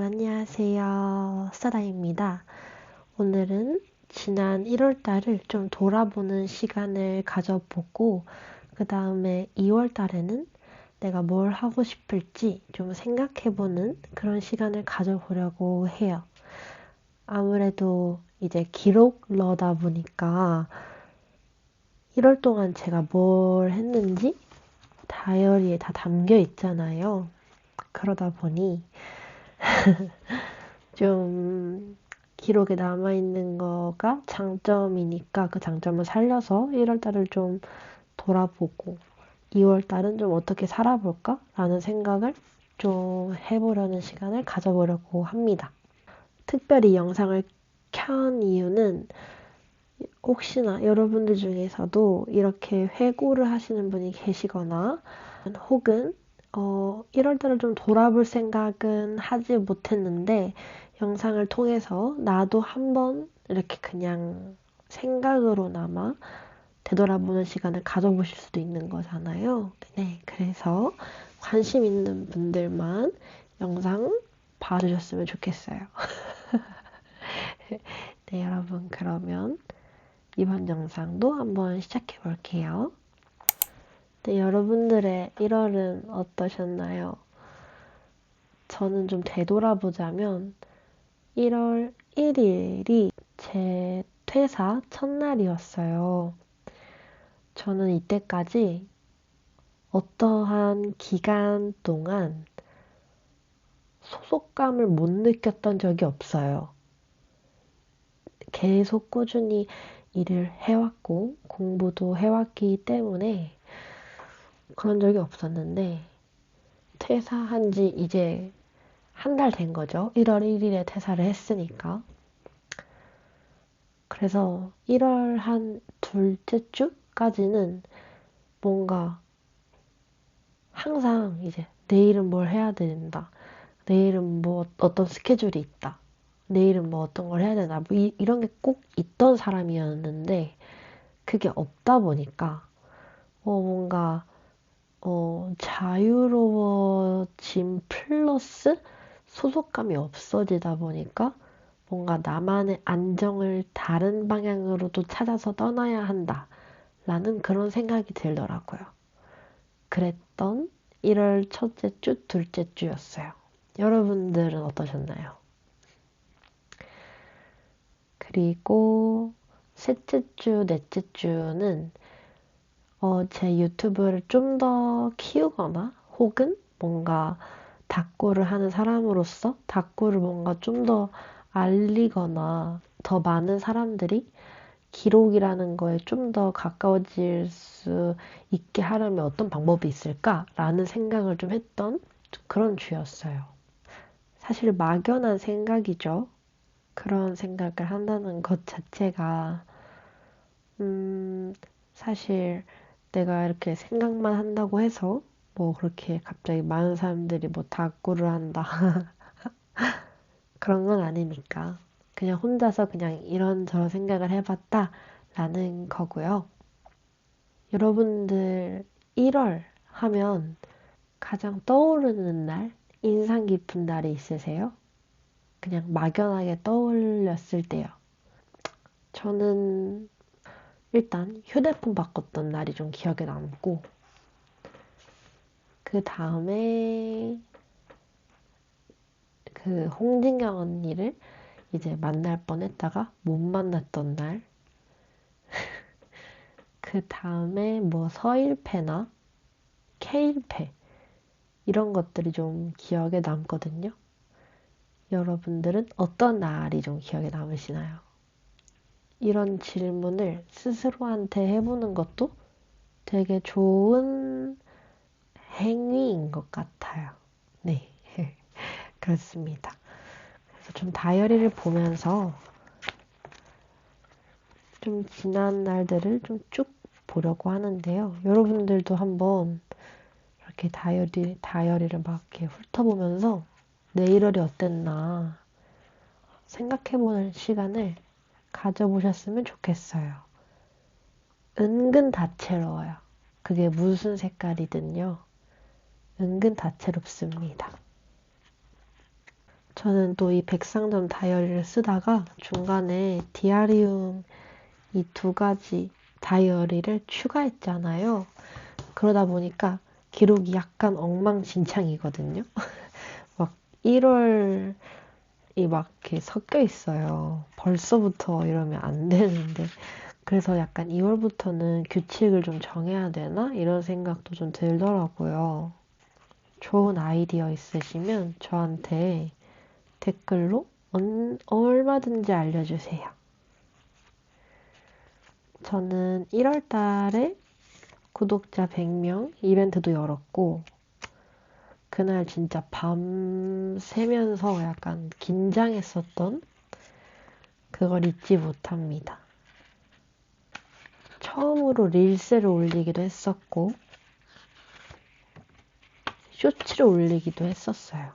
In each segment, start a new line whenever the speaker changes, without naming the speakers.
안녕하세요. 스타다입니다. 오늘은 지난 1월달을 좀 돌아보는 시간을 가져보고, 그 다음에 2월달에는 내가 뭘 하고 싶을지 좀 생각해보는 그런 시간을 가져보려고 해요. 아무래도 이제 기록러다 보니까 1월 동안 제가 뭘 했는지 다이어리에 다 담겨 있잖아요. 그러다 보니 좀 기록에 남아있는 거가 장점이니까 그 장점을 살려서 1월달을 좀 돌아보고 2월달은 좀 어떻게 살아볼까? 라는 생각을 좀 해보려는 시간을 가져보려고 합니다. 특별히 영상을 켠 이유는 혹시나 여러분들 중에서도 이렇게 회고를 하시는 분이 계시거나 혹은 1월달을 좀 돌아볼 생각은 하지 못했는데 영상을 통해서 나도 한번 이렇게 그냥 생각으로나마 되돌아보는 시간을 가져보실 수도 있는 거잖아요. 네, 그래서 관심 있는 분들만 영상 봐주셨으면 좋겠어요. 네, 여러분 그러면 이번 영상도 한번 시작해 볼게요. 네, 여러분들의 1월은 어떠셨나요? 저는 좀 되돌아보자면 1월 1일이 제 퇴사 첫날이었어요. 저는 이때까지 어떠한 기간 동안 소속감을 못 느꼈던 적이 없어요. 계속 꾸준히 일을 해왔고 공부도 해왔기 때문에 그런 적이 없었는데 퇴사한 지 이제 한 달 된 거죠. 1월 1일에 퇴사를 했으니까. 그래서 1월 한 둘째 주까지는 뭔가 항상 이제 내일은 뭘 해야 된다. 내일은 뭐 어떤 스케줄이 있다. 내일은 뭐 어떤 걸 해야 되나. 뭐 이런 게 꼭 있던 사람이었는데 그게 없다 보니까 뭔가 자유로워짐 플러스 소속감이 없어지다 보니까 뭔가 나만의 안정을 다른 방향으로도 찾아서 떠나야 한다. 라는 그런 생각이 들더라고요. 그랬던 1월 첫째 주, 둘째 주였어요. 여러분들은 어떠셨나요? 그리고 셋째 주, 넷째 주는 제 유튜브를 좀 더 키우거나 혹은 뭔가 다꾸를 하는 사람으로서 다꾸를 뭔가 좀 더 알리거나 더 많은 사람들이 기록이라는 거에 좀 더 가까워질 수 있게 하려면 어떤 방법이 있을까라는 생각을 좀 했던 그런 주였어요. 사실 막연한 생각이죠. 그런 생각을 한다는 것 자체가 사실 내가 이렇게 생각만 한다고 해서 뭐 그렇게 갑자기 많은 사람들이 뭐 다꾸를 한다 그런 건 아니니까 그냥 혼자서 그냥 이런저런 생각을 해봤다 라는 거고요. 여러분들 1월 하면 가장 떠오르는 날, 인상 깊은 날이 있으세요? 그냥 막연하게 떠올렸을 때요. 저는 일단 휴대폰 바꿨던 날이 좀 기억에 남고 그 다음에 그 홍진경 언니를 이제 만날 뻔했다가 못 만났던 날. 그 다음에 뭐 서일패나 케일패 이런 것들이 좀 기억에 남거든요. 여러분들은 어떤 날이 좀 기억에 남으시나요? 이런 질문을 스스로한테 해보는 것도 되게 좋은 행위인 것 같아요. 네, 그렇습니다. 그래서 좀 다이어리를 보면서 좀 지난 날들을 좀 쭉 보려고 하는데요. 여러분들도 한번 이렇게 다이어리를 막 이렇게 훑어보면서 내 1월이 어땠나 생각해보는 시간을 가져보셨으면 좋겠어요. 은근 다채로워요. 그게 무슨 색깔이든요. 은근 다채롭습니다. 저는 또 이 백상점 다이어리를 쓰다가 중간에 디아리움 이 두 가지 다이어리를 추가했잖아요. 그러다 보니까 기록이 약간 엉망진창이거든요. 막 1월이 막 이렇게 섞여 있어요. 벌써부터 이러면 안 되는데. 그래서 약간 2월부터는 규칙을 좀 정해야 되나? 이런 생각도 좀 들더라고요. 좋은 아이디어 있으시면 저한테 댓글로 얼마든지 알려주세요. 저는 1월 달에 구독자 100명 이벤트도 열었고, 그날 진짜 밤 새면서 약간 긴장했었던 그걸 잊지 못합니다. 처음으로 릴스를 올리기도 했었고, 쇼츠를 올리기도 했었어요.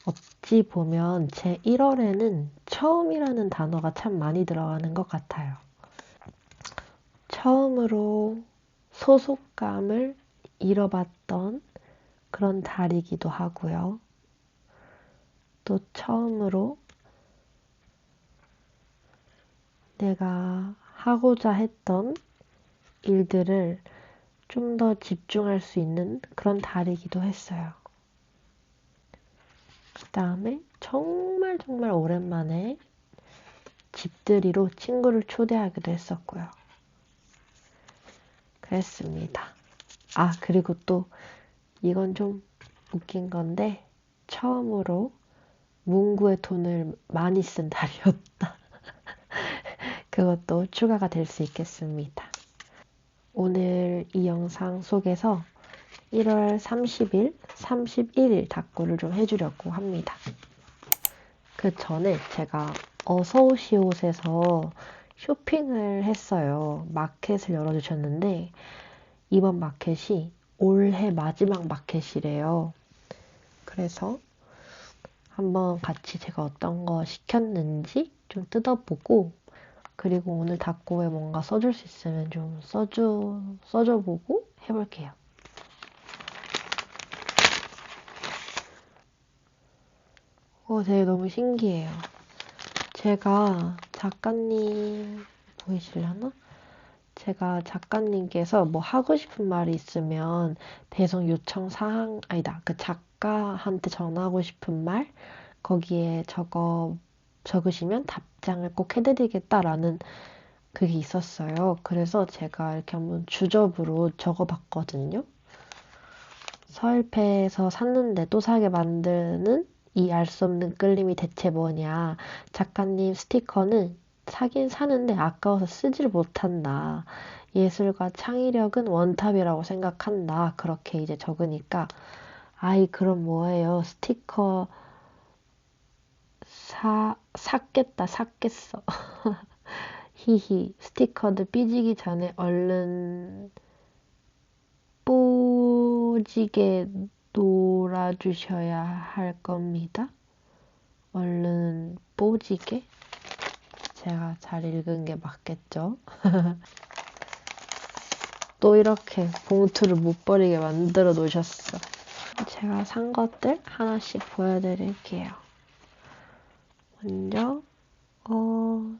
어찌 보면 제 1월에는 처음이라는 단어가 참 많이 들어가는 것 같아요. 처음으로 소속감을 잃어봤던 그런 달이기도 하고요. 또 처음으로 내가 하고자 했던 일들을 좀 더 집중할 수 있는 그런 달이기도 했어요. 그 다음에 정말 정말 오랜만에 집들이로 친구를 초대하기도 했었고요. 그랬습니다. 아, 그리고 또 이건 좀 웃긴 건데 처음으로 문구에 돈을 많이 쓴 달이었다. 그것도 추가가 될 수 있겠습니다. 오늘 이 영상 속에서 1월 30일, 31일 답구를 좀 해주려고 합니다. 그 전에 제가 어서오시옷에서 쇼핑을 했어요. 마켓을 열어주셨는데 이번 마켓이 올해 마지막 마켓이래요. 그래서 한번 같이 제가 어떤 거 시켰는지 좀 뜯어보고, 그리고 오늘 답고에 뭔가 써줄 수 있으면 좀 써줘보고 해볼게요. 되게 너무 신기해요. 제가 작가님 보이시려나? 제가 작가님께서 뭐 하고 싶은 말이 있으면 배송 요청 사항, 아니다. 그 작가한테 전하고 싶은 말 거기에 적으시면 답장을 꼭 해드리겠다라는 그게 있었어요. 그래서 제가 이렇게 한번 주접으로 적어봤거든요. 서일패에서 샀는데 또 사게 만드는 이 알 수 없는 끌림이 대체 뭐냐. 작가님 스티커는 사긴 사는데 아까워서 쓰질 못한다. 예술과 창의력은 원탑이라고 생각한다. 그렇게 이제 적으니까, 아이, 그럼 뭐예요? 스티커 샀겠어. 히히, 스티커도 삐지기 전에 얼른 뽀지게 놀아주셔야 할 겁니다. 얼른 뽀지게? 제가 잘 읽은 게 맞겠죠? 또 이렇게 봉투를 못 버리게 만들어 놓으셨어. 제가 산 것들 하나씩 보여드릴게요. 먼저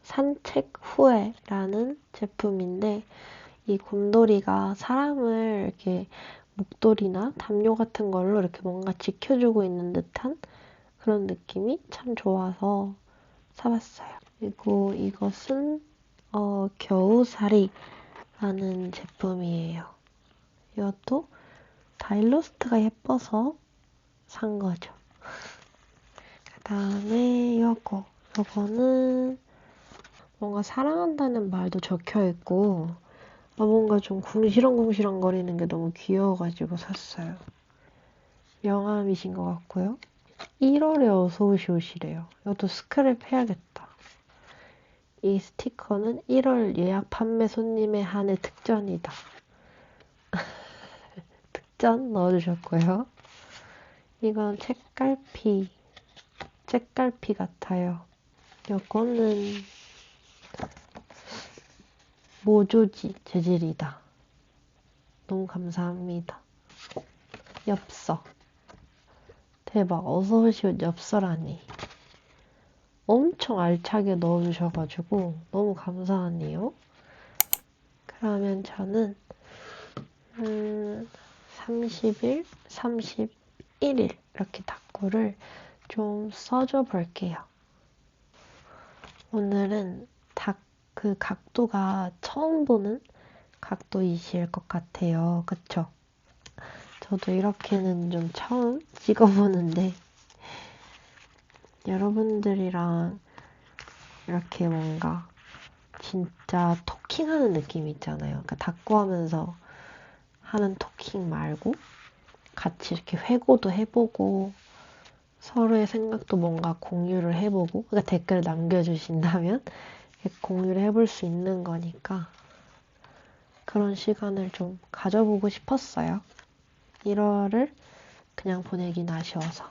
산책 후에라는 제품인데, 이 곰돌이가 사람을 이렇게 목도리나 담요 같은 걸로 이렇게 뭔가 지켜주고 있는 듯한 그런 느낌이 참 좋아서 사봤어요. 그리고 이것은 겨우살이라는 제품이에요. 이것도 다 일러스트가 예뻐서 산 거죠. 그 다음에 요거는 뭔가 사랑한다는 말도 적혀 있고, 뭔가 좀 궁시렁궁시렁 거리는 게 너무 귀여워가지고 샀어요. 명함이신 것 같고요. 1월에 어서오시오시래요. 이것도 스크랩 해야겠다. 이 스티커는 1월 예약 판매 손님에 한해 특전이다. 특전 넣어주셨고요. 이건 책갈피 같아요. 이거는 모조지 재질이다. 너무 감사합니다. 엽서. 대박. 어서오시오 엽서라니. 엄청 알차게 넣어주셔가지고 너무 감사하네요. 그러면 저는 30일, 31일 이렇게 닭구를 좀 써줘 볼게요. 오늘은 그 각도가 처음 보는 각도이실 것 같아요. 그쵸? 저도 이렇게는 좀 처음 찍어보는데 여러분들이랑 이렇게 뭔가 진짜 토킹하는 느낌 있잖아요. 그러니까 닭구 하면서 하는 토킹 말고 같이 이렇게 회고도 해보고 서로의 생각도 뭔가 공유를 해보고 그러니까 댓글 남겨주신다면 공유를 해볼 수 있는 거니까 그런 시간을 좀 가져보고 싶었어요. 1월을 그냥 보내긴 아쉬워서.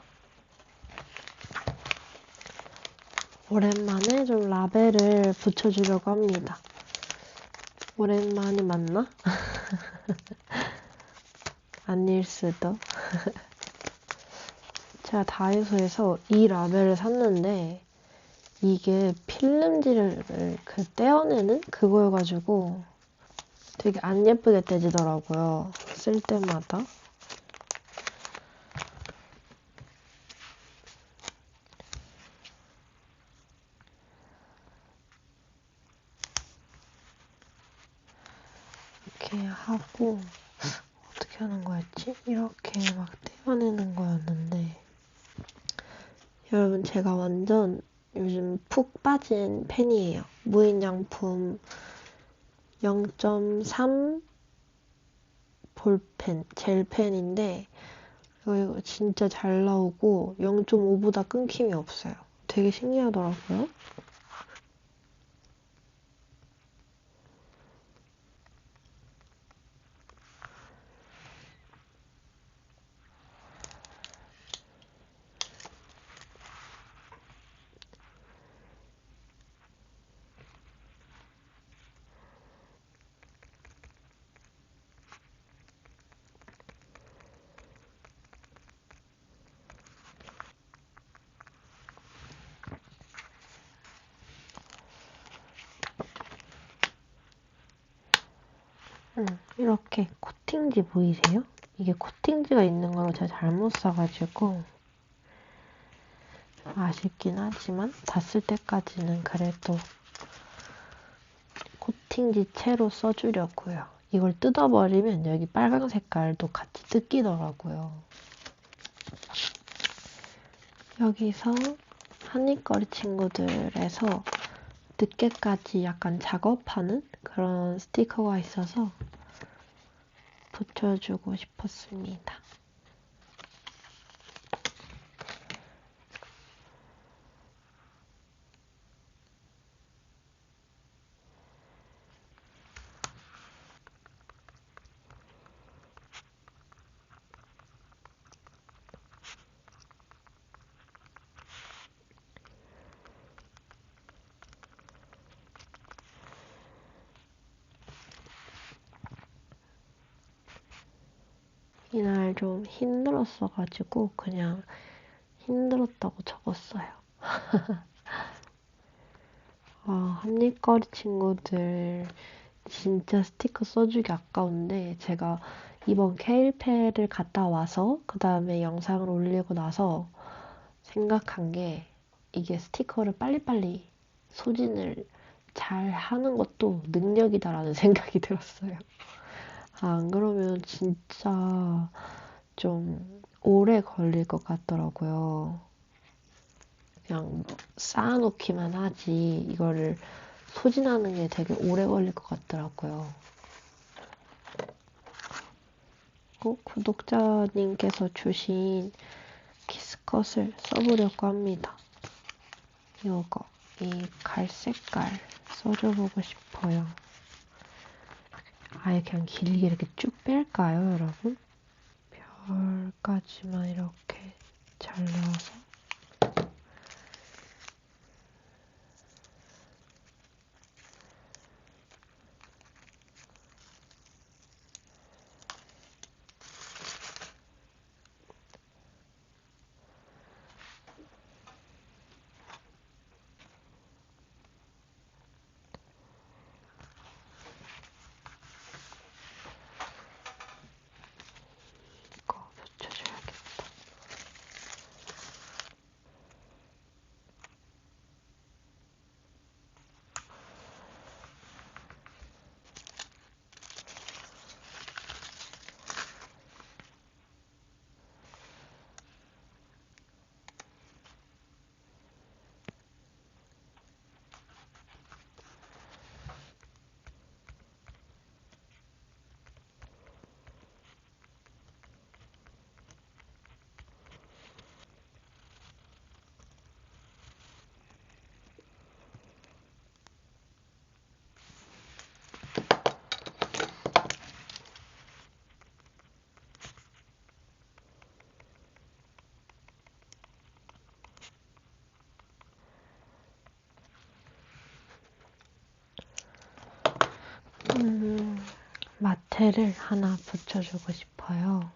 오랜만에 좀 라벨을 붙여주려고 합니다. 오랜만이 맞나? 아닐 수도. 제가 다이소에서 이 라벨을 샀는데 이게 필름지를 떼어내는 그거여가지고 되게 안 예쁘게 떼지더라고요. 쓸 때마다. 이렇게 하고 어떻게 하는 거였지? 이렇게 막 떼어내는 거였는데 여러분 제가 완전 요즘 푹 빠진 펜이에요. 무인양품 0.3 볼펜, 젤펜인데 이거 진짜 잘 나오고 0.5보다 끊김이 없어요. 되게 신기하더라고요. 이렇게 코팅지 보이세요? 이게 코팅지가 있는 거로 제가 잘못 사가지고 아쉽긴 하지만 다 쓸 때까지는 그래도 코팅지 채로 써주려고요. 이걸 뜯어버리면 여기 빨간 색깔도 같이 뜯기더라고요. 여기서 한입거리 친구들에서 늦게까지 약간 작업하는 그런 스티커가 있어서 붙여주고 싶었습니다. 이날 좀 힘들었어가지고 그냥 힘들었다고 적었어요. 한입거리 친구들 진짜 스티커 써주기 아까운데 제가 이번 케일페를 갔다 와서 그 다음에 영상을 올리고 나서 생각한 게 이게 스티커를 빨리빨리 소진을 잘 하는 것도 능력이다라는 생각이 들었어요. 안 그러면 진짜 좀 오래 걸릴 것 같더라고요. 그냥 쌓아놓기만 하지 이거를 소진하는 게 되게 오래 걸릴 것 같더라고요. 구독자님께서 주신 키스컷을 써보려고 합니다. 이거 이 갈색깔 써줘보고 싶어요. 아예 그냥 길게 이렇게 쭉 뺄까요, 여러분? 별까지만 이렇게 잘라서 마테를 하나 붙여주고 싶어요.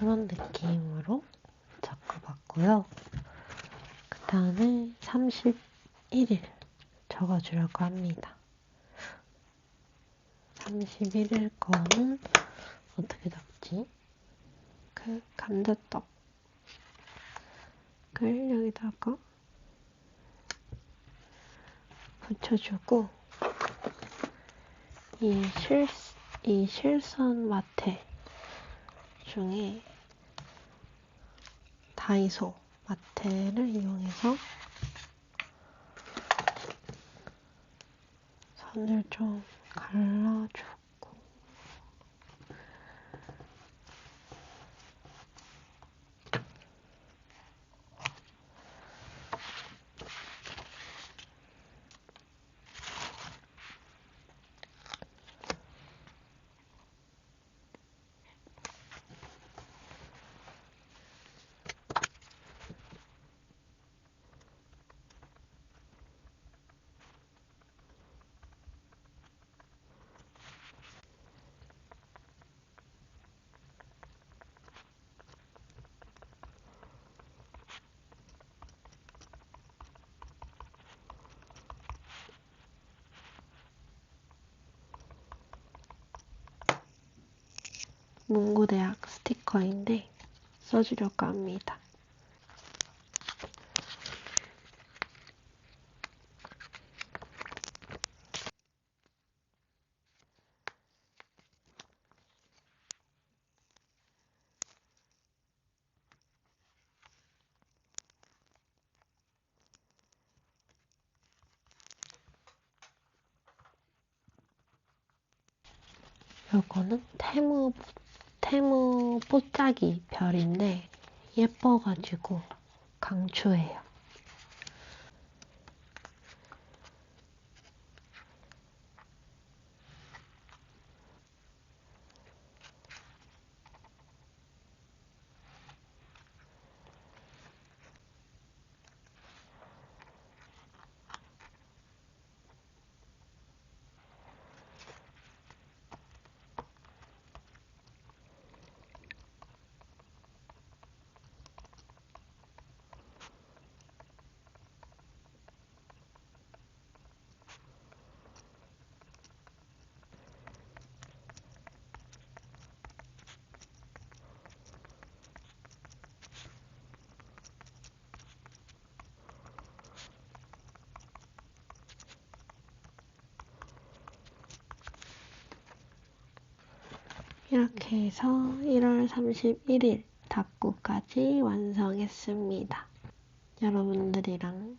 이런 느낌으로 적어봤고요. 그 다음에 31일 적어주려고 합니다. 31일 거는 어떻게 적지? 그 감자떡을 여기다가 붙여주고 이 실선 마테 중에 다이소 마테를 이용해서 선을 좀 갈라주고 문고대학 스티커인데 써주려고 합니다. 요거는 테무 뽀짝이 별인데 예뻐가지고 강추해요. 이렇게 해서 1월 31일 닦고까지 완성했습니다. 여러분들이랑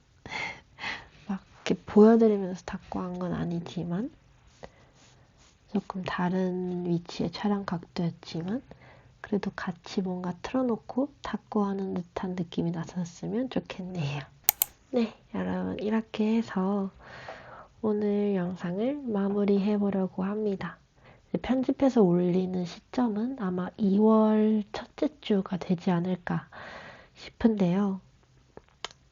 막 이렇게 보여드리면서 닦고 한 건 아니지만 조금 다른 위치의 촬영 각도였지만 그래도 같이 뭔가 틀어놓고 닦고 하는 듯한 느낌이 났었으면 좋겠네요. 네, 여러분 이렇게 해서 오늘 영상을 마무리해보려고 합니다. 편집해서 올리는 시점은 아마 2월 첫째 주가 되지 않을까 싶은데요.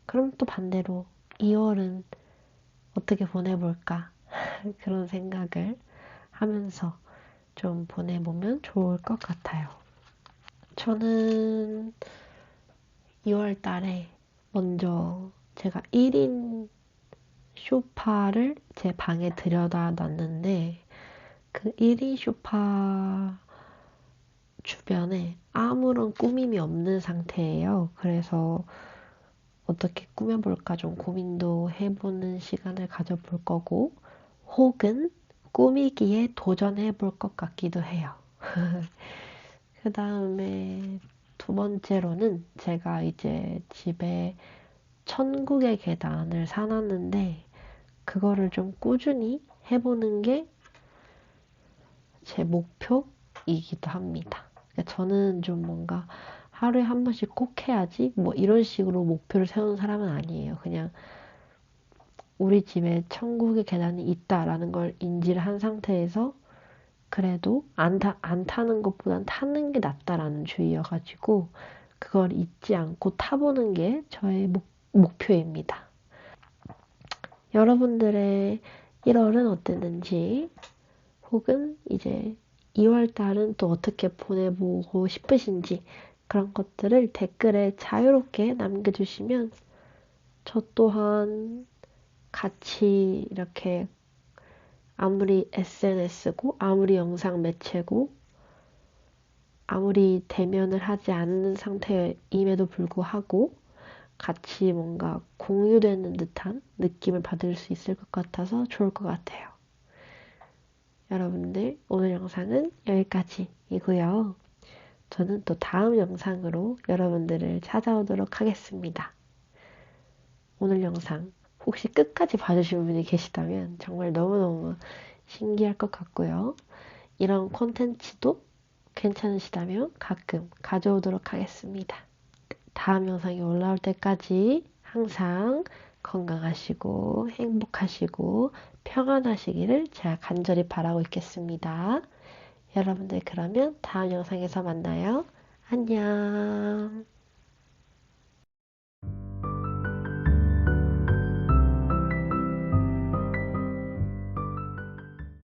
그럼 또 반대로 2월은 어떻게 보내볼까 그런 생각을 하면서 좀 보내보면 좋을 것 같아요. 저는 2월 달에 먼저 제가 1인 소파를 제 방에 들여다 놨는데 그 1인 소파 주변에 아무런 꾸밈이 없는 상태예요. 그래서 어떻게 꾸며볼까 좀 고민도 해보는 시간을 가져볼 거고 혹은 꾸미기에 도전해볼 것 같기도 해요. 그 다음에 두 번째로는 제가 이제 집에 천국의 계단을 사놨는데 그거를 좀 꾸준히 해보는 게 제 목표이기도 합니다. 그러니까 저는 좀 뭔가 하루에 한 번씩 꼭 해야지 뭐 이런 식으로 목표를 세우는 사람은 아니에요. 그냥 우리 집에 천국의 계단이 있다라는 걸 인지를 한 상태에서 그래도 안 타는 것보단 타는 게 낫다라는 주의여가지고 그걸 잊지 않고 타보는 게 저의 목표입니다. 여러분들의 1월은 어땠는지 혹은 이제 2월 달은 또 어떻게 보내보고 싶으신지 그런 것들을 댓글에 자유롭게 남겨주시면 저 또한 같이 이렇게 아무리 SNS고 아무리 영상 매체고 아무리 대면을 하지 않는 상태임에도 불구하고 같이 뭔가 공유되는 듯한 느낌을 받을 수 있을 것 같아서 좋을 것 같아요. 여러분들 오늘 영상은 여기까지이고요. 저는 또 다음 영상으로 여러분들을 찾아오도록 하겠습니다. 오늘 영상 혹시 끝까지 봐주신 분이 계시다면 정말 너무너무 신기할 것 같고요. 이런 콘텐츠도 괜찮으시다면 가끔 가져오도록 하겠습니다. 다음 영상이 올라올 때까지 항상 건강하시고 행복하시고 평안하시기를 제가 간절히 바라고 있겠습니다. 여러분들 그러면 다음 영상에서 만나요. 안녕.